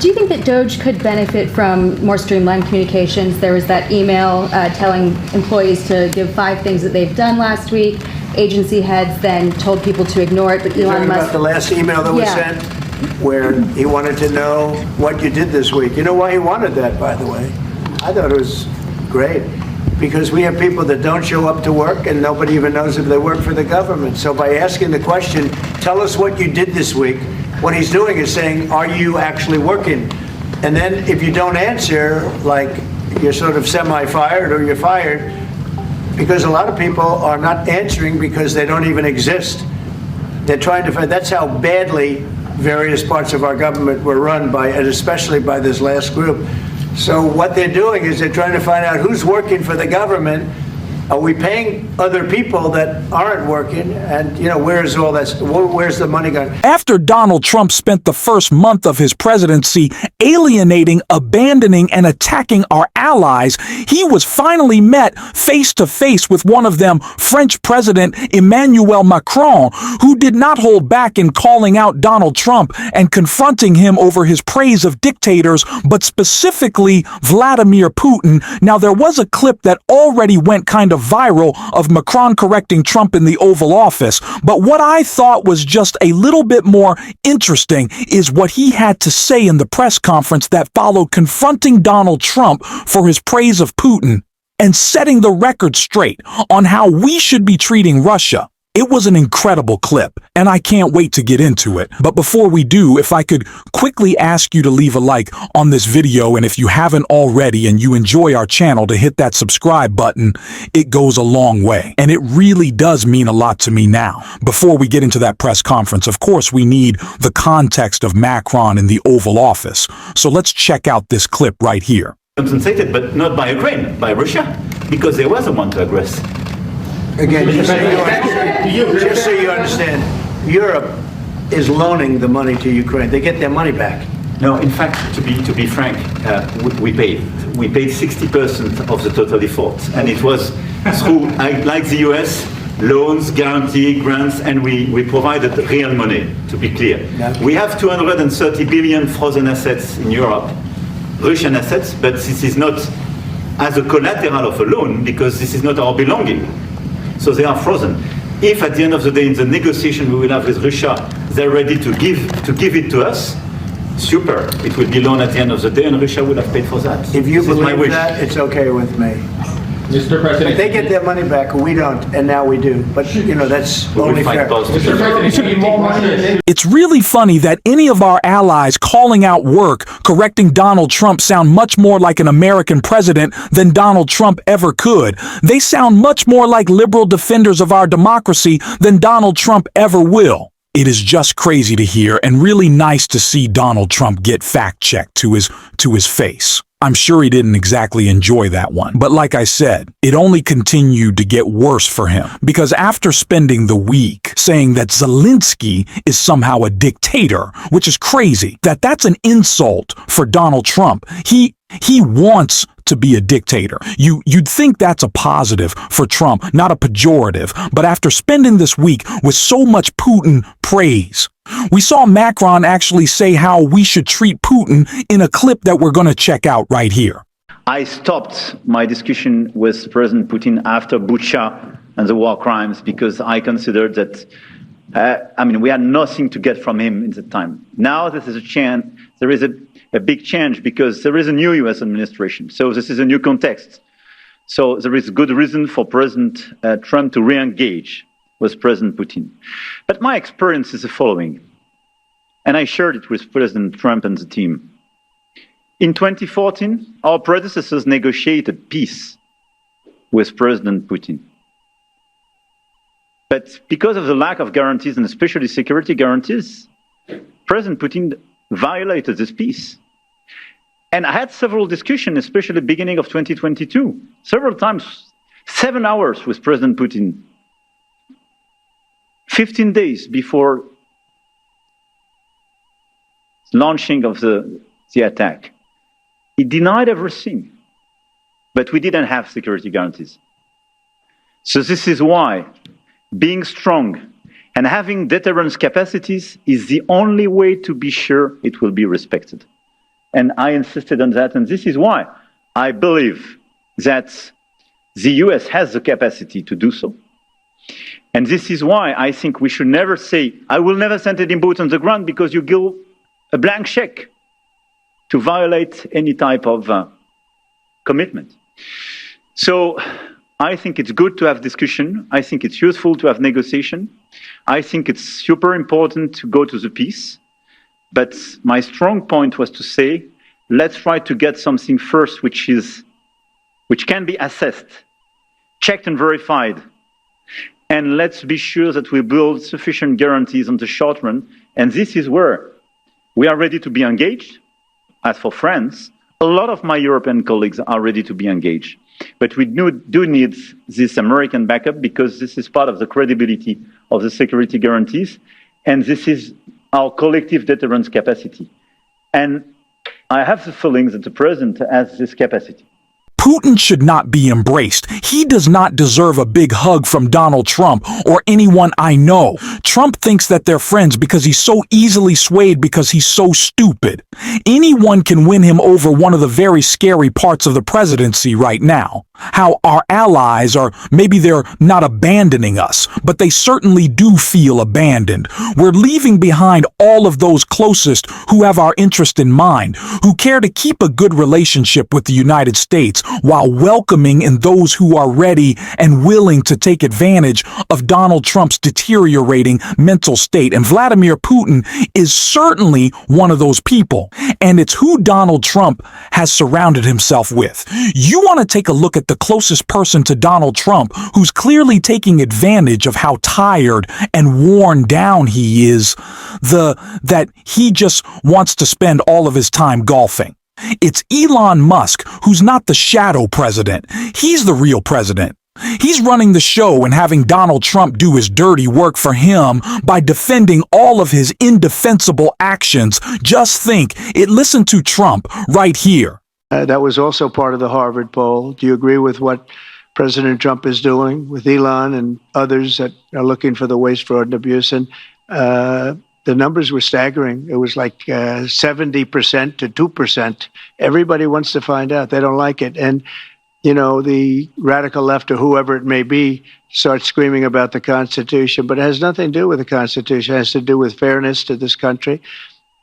Do you think that DOGE could benefit from more streamlined communications? There was that email telling employees to give 5 things that they've done last week. Agency heads then told people to ignore it, but Elon Musk... about the last email that was sent, where he wanted to know what you did this week. You know why he wanted that, by the way? I thought it was great, because we have people that don't show up to work and nobody even knows if they work for the government. So by asking the question, tell us what you did this week, what he's doing is saying, are you actually working? And then if you don't answer, like you're sort of semi-fired or you're fired, because a lot of people are not answering because they don't even exist. They're trying to find, that's how badly various parts of our government were run by, and especially by this last group. So what they're doing is they're trying to find out who's working for the government. Are we paying other people that aren't working? And, you know, where's all that? Where's the money going? After Donald Trump spent the first month of his presidency alienating, abandoning, and attacking our allies, he was finally met face to face with one of them, French President Emmanuel Macron, who did not hold back in calling out Donald Trump and confronting him over his praise of dictators, but specifically Vladimir Putin. Now, there was a clip that already went kind of viral of Macron correcting Trump in the Oval Office, but what I thought was just a little bit more interesting is what he had to say in the press conference that followed, confronting Donald Trump for his praise of Putin and setting the record straight on how we should be treating Russia. It was an incredible clip, and I can't wait to get into it. But before we do, if I could quickly ask you to leave a like on this video, and if you haven't already and you enjoy our channel, to hit that subscribe button. It goes a long way, and it really does mean a lot to me now. Before we get into that press conference, of course, we need the context of Macron in the Oval Office. So let's check out this clip right here. Compensated, but not by Ukraine, by Russia, because there was a one to aggress. Again, just so you understand, Europe is loaning the money to Ukraine. They get their money back. No, in fact, to be frank, we paid 60% of the total default, and it was through, like the US, loans, guarantee, grants, and we provided real money. To be clear, we have 230 billion frozen assets in Europe, Russian assets, but this is not as a collateral of a loan because this is not our belonging. So they are frozen. If at the end of the day in the negotiation we will have with Russia, they're ready to give it to us, super. It will be loan at the end of the day and Russia will have paid for that. If you believe that, it's okay with me. Mr. President, if they get their money back, we don't, and now we do. But, you know, that's only fair. Mr. President, it's really funny that any of our allies calling out work, correcting Donald Trump sound much more like an American president than Donald Trump ever could. They sound much more like liberal defenders of our democracy than Donald Trump ever will. It is just crazy to hear and really nice to see Donald Trump get fact-checked to his face. I'm sure he didn't exactly enjoy that one. But like I said, it only continued to get worse for him. Because after spending the week saying that Zelensky is somehow a dictator, which is crazy, that's an insult for Donald Trump. He wants to be a dictator. You'd think that's a positive for Trump, not a pejorative. But after spending this week with so much Putin praise, we saw Macron actually say how we should treat Putin in a clip that we're going to check out right here. I stopped my discussion with President Putin after Bucha and the war crimes because I considered that, we had nothing to get from him in the time. Now this is a chance, there is a big change because there is a new US administration. So this is a new context. So there is good reason for President Trump to re-engage with President Putin. But my experience is the following, and I shared it with President Trump and the team. In 2014, our predecessors negotiated peace with President Putin. But because of the lack of guarantees, and especially security guarantees, President Putin violated this peace. And I had several discussions, especially beginning of 2022, several times, 7 hours with President Putin, 15 days before launching of the attack. He denied everything, but we didn't have security guarantees. So this is why being strong and having deterrence capacities is the only way to be sure it will be respected. And I insisted on that. And this is why I believe that the US has the capacity to do so. And this is why I think we should never say, I will never send any boots on the ground, because you give a blank check to violate any type of commitment. So I think it's good to have discussion. I think it's useful to have negotiation. I think it's super important to go to the peace. But my strong point was to say, let's try to get something first which can be assessed, checked and verified. And let's be sure that we build sufficient guarantees on the short run. And this is where we are ready to be engaged. As for France, a lot of my European colleagues are ready to be engaged. But we do need this American backup, because this is part of the credibility of the security guarantees. And this is our collective deterrence capacity. And I have the feeling that the president has this capacity. Putin should not be embraced. He does not deserve a big hug from Donald Trump or anyone I know. Trump thinks that they're friends because he's so easily swayed because he's so stupid. Anyone can win him over. One of the very scary parts of the presidency right now. How our allies are, maybe they're not abandoning us, but they certainly do feel abandoned. We're leaving behind all of those closest who have our interest in mind, who care to keep a good relationship with the United States, while welcoming in those who are ready and willing to take advantage of Donald Trump's deteriorating mental state. And Vladimir Putin is certainly one of those people. And it's who Donald Trump has surrounded himself with. You want to take a look at the closest person to Donald Trump, who's clearly taking advantage of how tired and worn down he is, that he just wants to spend all of his time golfing. It's Elon Musk, who's not the shadow president. He's the real president. He's running the show and having Donald Trump do his dirty work for him by defending all of his indefensible actions. Just think, listen to Trump right here. That was also part of the Harvard poll. Do you agree with what President Trump is doing with Elon and others that are looking for the waste, fraud, and abuse? And the numbers were staggering. It was like 70% to 2%. Everybody wants to find out. They don't like it. And, you know, the radical left or whoever it may be starts screaming about the Constitution, but it has nothing to do with the Constitution. It has to do with fairness to this country.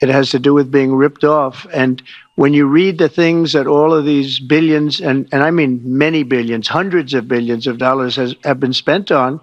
It has to do with being ripped off. And when you read the things that all of these billions, and I mean many billions, hundreds of billions of dollars have been spent on,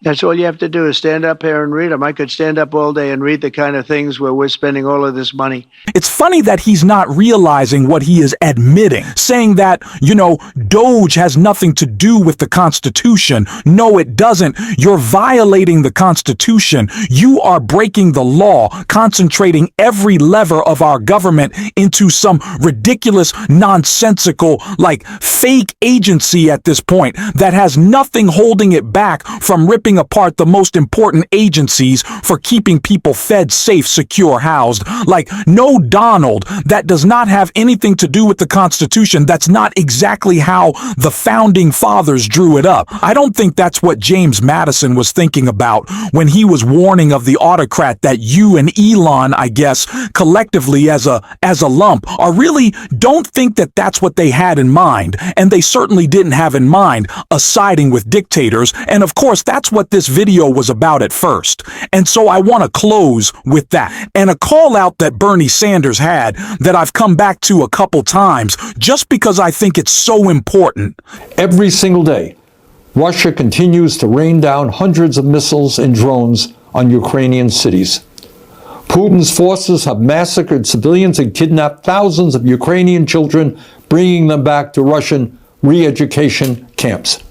that's all you have to do is stand up here and read them. I could stand up all day and read the kind of things where we're spending all of this money. It's funny that he's not realizing what he is admitting, saying that, you know, Doge has nothing to do with the Constitution. No, it doesn't. You're violating the Constitution. You are breaking the law, concentrating every lever of our government into some ridiculous, nonsensical, like fake agency at this point that has nothing holding it back from ripping apart the most important agencies for keeping people fed, safe, secure, housed. Like, no, Donald, that does not have anything to do with the Constitution. That's not exactly how the founding fathers drew it up. I don't think that's what James Madison was thinking about when he was warning of the autocrat that you and Elon, I guess, collectively as a lump, are really don't think that that's what they had in mind. And they certainly didn't have in mind a siding with dictators. And of course, that's what this video was about at first. And so I want to close with that. And a call out that Bernie Sanders had that I've come back to a couple times just because I think it's so important. Every single day, Russia continues to rain down hundreds of missiles and drones on Ukrainian cities. Putin's forces have massacred civilians and kidnapped thousands of Ukrainian children, bringing them back to Russian re-education camps.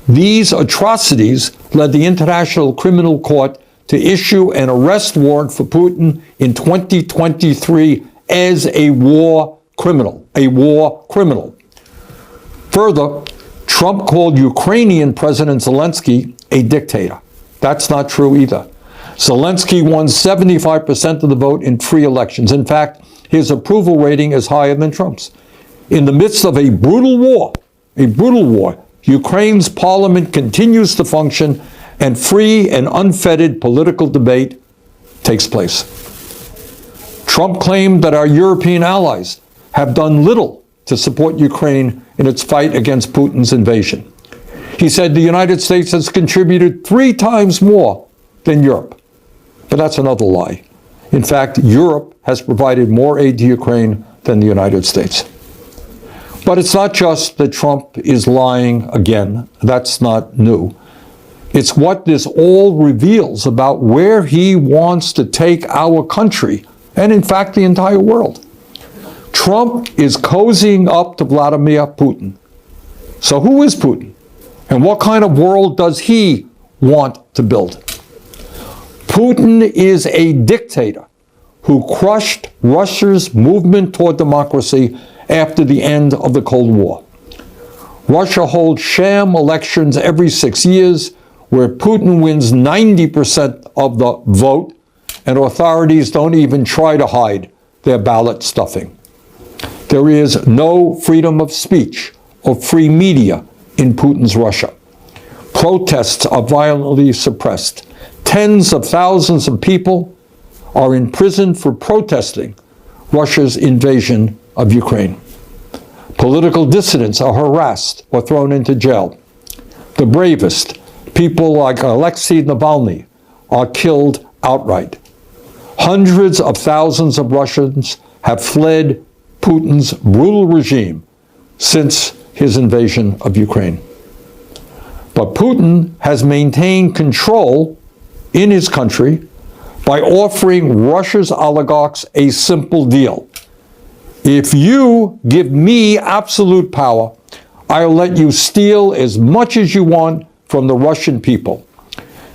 These atrocities led the International Criminal Court to issue an arrest warrant for Putin in 2023 as a war criminal. Further, Trump called Ukrainian President Zelensky a dictator. That's not true either. Zelensky won 75% of the vote in free elections. In fact, his approval rating is higher than Trump's. In the midst of a brutal war, Ukraine's parliament continues to function and free and unfettered political debate takes place. Trump claimed that our European allies have done little to support Ukraine in its fight against Putin's invasion. He said the United States has contributed 3 times more than Europe. But that's another lie. In fact, Europe has provided more aid to Ukraine than the United States. But it's not just that Trump is lying again. That's not new. It's what this all reveals about where he wants to take our country, and in fact, the entire world. Trump is cozying up to Vladimir Putin. So who is Putin? And what kind of world does he want to build? Putin is a dictator who crushed Russia's movement toward democracy after the end of the Cold War. Russia holds sham elections every 6 years where Putin wins 90% of the vote, and authorities don't even try to hide their ballot stuffing. There is no freedom of speech or free media in Putin's Russia. Protests are violently suppressed. Tens of thousands of people are in prison for protesting Russia's invasion of Ukraine. Political dissidents are harassed or thrown into jail. The bravest, people like Alexei Navalny, are killed outright. Hundreds of thousands of Russians have fled Putin's brutal regime since his invasion of Ukraine. But Putin has maintained control in his country by offering Russia's oligarchs a simple deal. If you give me absolute power, I'll let you steal as much as you want from the Russian people.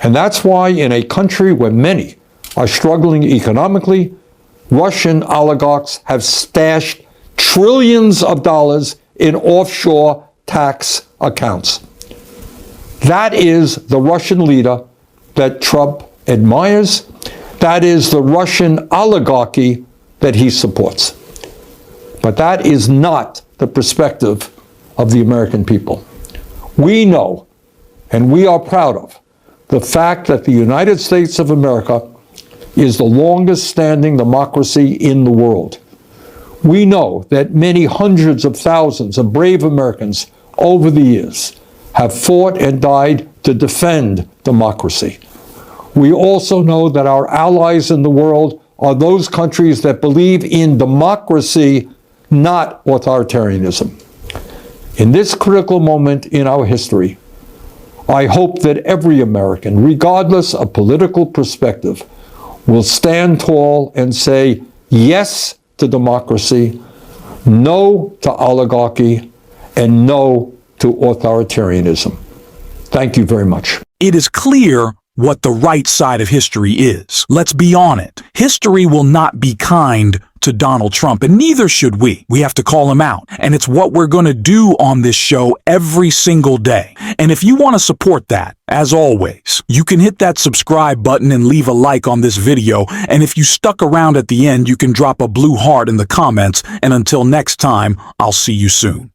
And that's why in a country where many are struggling economically, Russian oligarchs have stashed trillions of dollars in offshore tax accounts. That is the Russian leader that Trump admires. That is the Russian oligarchy that he supports. But that is not the perspective of the American people. We know, and we are proud of, the fact that the United States of America is the longest standing democracy in the world. We know that many hundreds of thousands of brave Americans over the years have fought and died to defend democracy. We also know that our allies in the world are those countries that believe in democracy, not authoritarianism. In this critical moment in our history, I hope that every American, regardless of political perspective, will stand tall and say yes to democracy, no to oligarchy, and no to authoritarianism. Thank you very much. It is clear what the right side of history is. Let's be on it. History will not be kind to Donald Trump, and neither should we. We have to call him out, and it's what we're going to do on this show every single day. And if you want to support that, as always, you can hit that subscribe button and leave a like on this video, and if you stuck around at the end, you can drop a blue heart in the comments, and until next time, I'll see you soon.